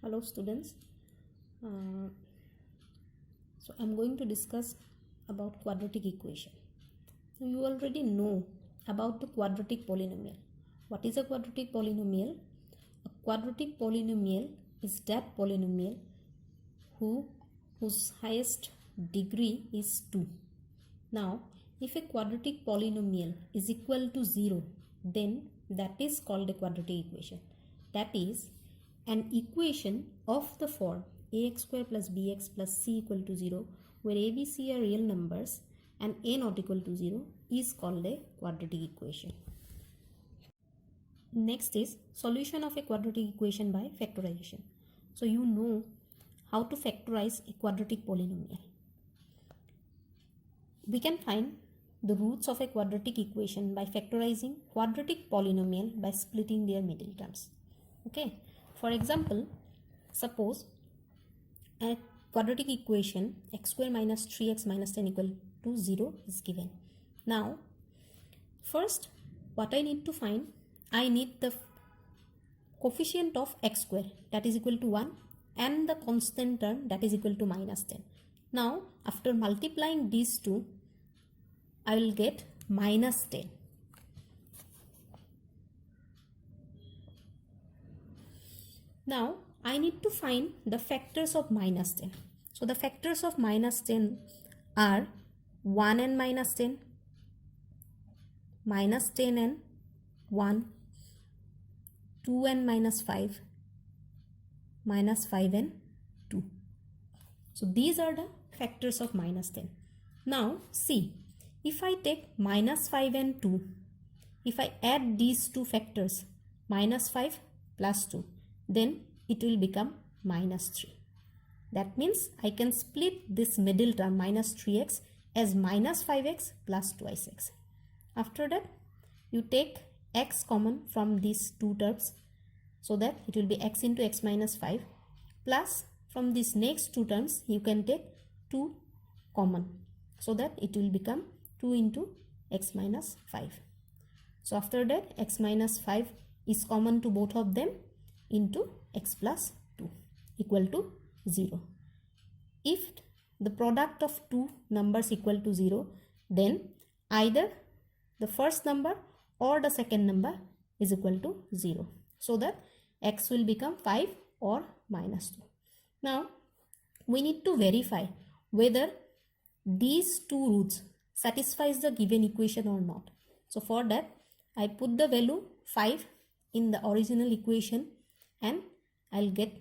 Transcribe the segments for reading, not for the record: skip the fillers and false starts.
Hello students. Uh, so I'm going to discuss about quadratic equation. So you already know about the quadratic polynomial. What is a quadratic polynomial? A quadratic polynomial is that polynomial whose highest degree is 2. Now, if a quadratic polynomial is equal to 0, then that is called a quadratic equation. That is, an equation of the form ax square plus bx plus c equal to 0, where a, b, c are real numbers and a not equal to 0 is called a quadratic equation. Next is solution of a quadratic equation by factorization. So you know how to factorize a quadratic polynomial. We can find the roots of a quadratic equation by factorizing quadratic polynomial by splitting their middle terms. Okay, for example, suppose a quadratic equation x square minus 3x minus 10 equal to 0 is given. Now, first what I need to find, I need the coefficient of x square, that is equal to 1, and the constant term, that is equal to minus 10. Now, after multiplying these two, I will get minus 10. Now, I need to find the factors of minus 10. So, the factors of minus 10 are 1 and minus 10, minus 10 and 1, 2 and minus 5, minus 5 and 2. So, these are the factors of minus 10. Now, see, if I take minus 5 and 2, if I add these two factors, minus 5 plus 2, then it will become minus 3. That means I can split this middle term minus 3x as minus 5x plus twice x. After that, you take x common from these two terms, so that it will be x into x minus 5, plus from these next two terms you can take 2 common, so that it will become 2 into x minus 5. So after that, x minus 5 is common to both of them into x plus 2 equal to 0. If the product of two numbers equal to 0, then either the first number or the second number is equal to 0, so that x will become 5 or minus 2. Now, we need to verify whether these two roots satisfies the given equation or not. So for that, I put the value 5 in the original equation and I'll get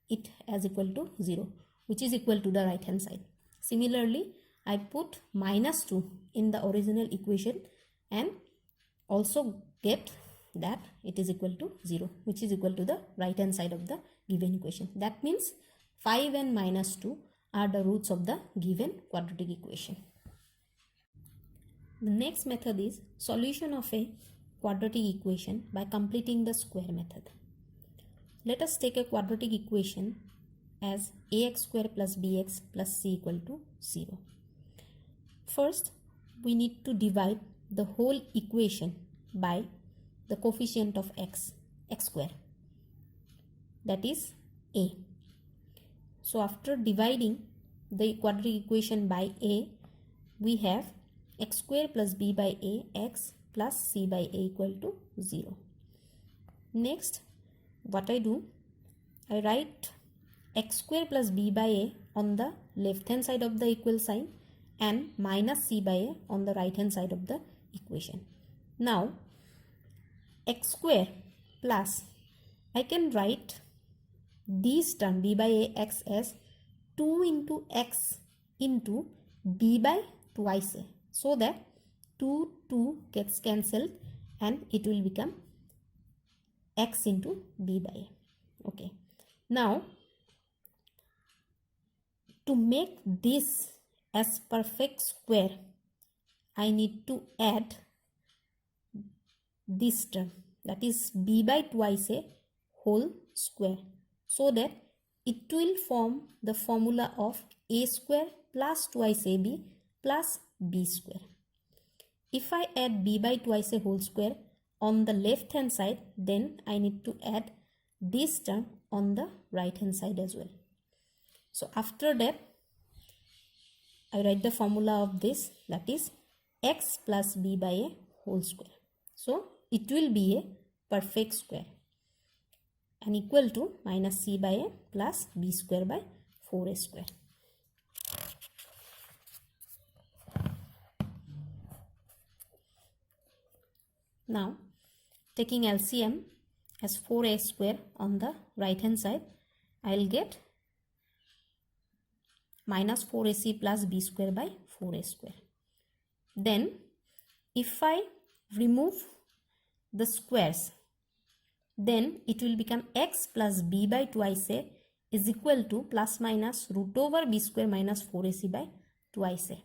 it as equal to 0, which is equal to the right hand side. Similarly, I put minus 2 in the original equation and also get that it is equal to 0, which is equal to the right hand side of the given equation. That means 5 and minus 2 are the roots of the given quadratic equation. The next method is solution of a quadratic equation by completing the square method. Let us take a quadratic equation as ax square plus bx plus c equal to 0. First, we need to divide the whole equation by the coefficient of x square, that is a. So after dividing the quadratic equation by a, we have x square plus b by a x plus c by a equal to 0. Next, what I do, I write x square plus b by a on the left hand side of the equal sign and minus c by a on the right hand side of the equation. Now, x square plus, I can write this term b by a x as 2 into x into b by twice a, so that 2 gets cancelled and it will become x into b by a. Okay. Now, to make this as perfect square, I need to add this term, that is b by twice a whole square, so that it will form the formula of a square plus twice ab plus b square. If I add b by twice a whole square on the left hand side, then I need to add this term on the right hand side as well. So after that, I write the formula of this, that is x plus b by a whole square. So it will be a perfect square and equal to minus c by a plus b square by 4a square. Now taking LCM as 4a square on the right hand side, I will get minus 4ac plus b square by 4a square. Then if I remove the squares, then it will become x plus b by twice a is equal to plus minus root over b square minus 4ac by twice a.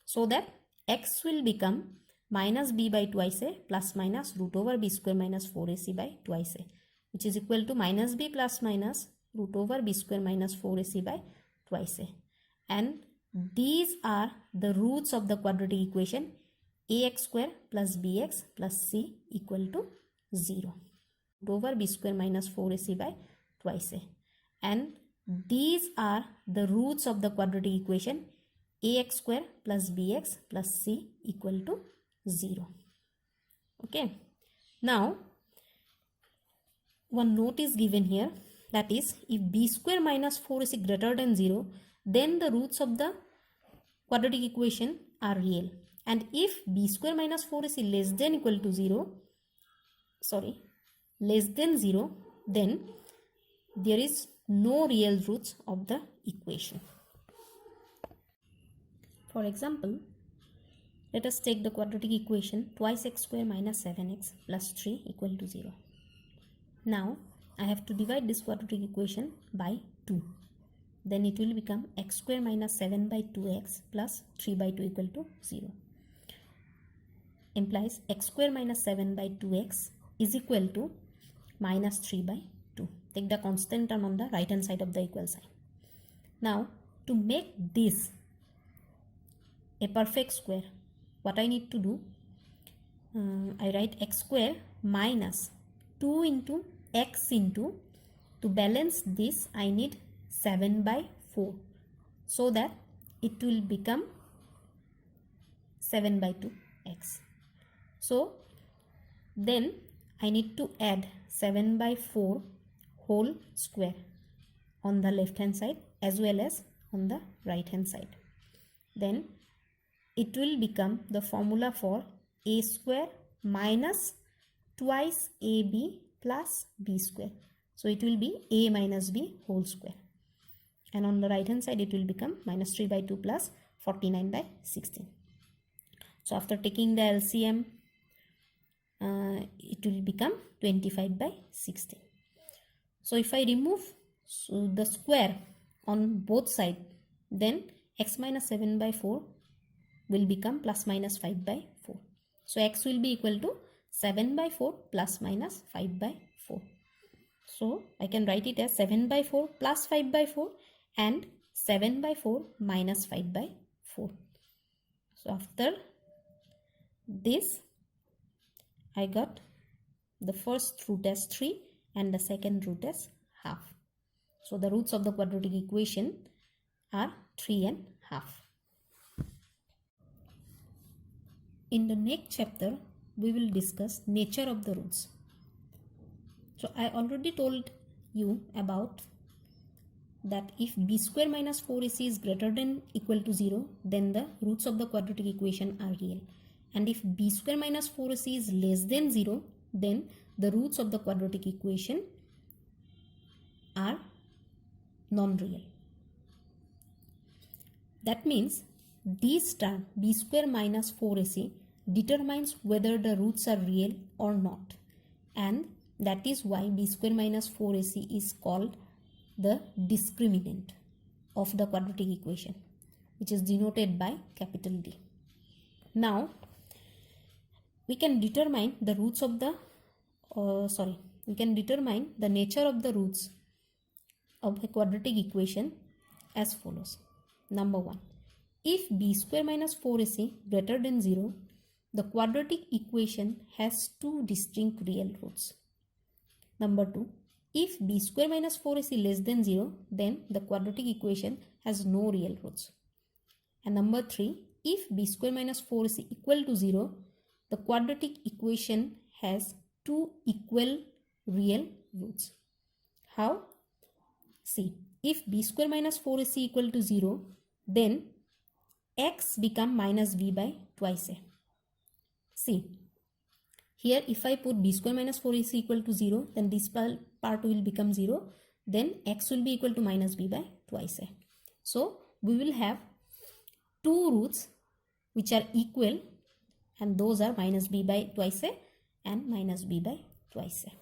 So that x will become minus b by twice a plus minus root over b square minus 4ac by twice a, which is equal to minus b plus minus root over b square minus 4ac by twice a. And these are the roots of the quadratic equation ax square plus bx plus c equal to 0. Root over b square minus 4ac by twice a. And these are the roots of the quadratic equation ax square plus bx plus c equal to 0. Okay. Now, one note is given here, that is, if b square minus 4 is greater than 0, then the roots of the quadratic equation are real. And if b square minus 4 is less than equal to 0, less than 0, then there is no real roots of the equation. For example, let us take the quadratic equation twice x square minus 7x plus 3 equal to 0. Now, I have to divide this quadratic equation by 2. Then it will become x square minus 7 by 2x plus 3 by 2 equal to 0. Implies x square minus 7 by 2x is equal to minus 3 by 2. Take the constant term on the right hand side of the equal sign. Now, to make this a perfect square, what I need to do, I write x square minus 2 into x into, to balance this I need 7 by 4, so that it will become 7 by 2x. So then I need to add 7 by 4 whole square on the left hand side as well as on the right hand side. Then it will become the formula for a square minus twice ab plus b square. So it will be a minus b whole square. And on the right hand side it will become minus 3 by 2 plus 49 by 16. So after taking the LCM, it will become 25 by 16. So if I remove the square on both sides, then x minus 7 by 4 will become plus minus 5 by 4. So x will be equal to 7 by 4 plus minus 5 by 4. So I can write it as 7 by 4 plus 5 by 4 and 7 by 4 minus 5 by 4. So after this, I got the first root as 3 and the second root as half. So the roots of the quadratic equation are 3 and half. In the next chapter, we will discuss nature of the roots. So I already told you about that if b square minus 4ac is greater than equal to 0, then the roots of the quadratic equation are real. And if b square minus 4ac is less than 0, then the roots of the quadratic equation are non-real. That means this term b square minus 4ac determines whether the roots are real or not. And that is why b square minus 4ac is called the discriminant of the quadratic equation, which is denoted by capital D. Now, we can determine the roots of the, we can determine the nature of the roots of a quadratic equation as follows. Number 1. If b square minus 4ac greater than 0, the quadratic equation has two distinct real roots. Number 2. if b square minus 4ac less than 0, then the quadratic equation has no real roots. And number 3, if b square minus 4ac equal to 0, the quadratic equation has 2 equal real roots. How? See, if b square minus 4ac equal to 0, then x become minus b by twice a. See, here if I put b square minus 4ac equal to 0, then this part will become 0. Then x will be equal to minus b by twice a. So we will have 2 roots which are equal, and those are minus b by twice a and minus b by twice a.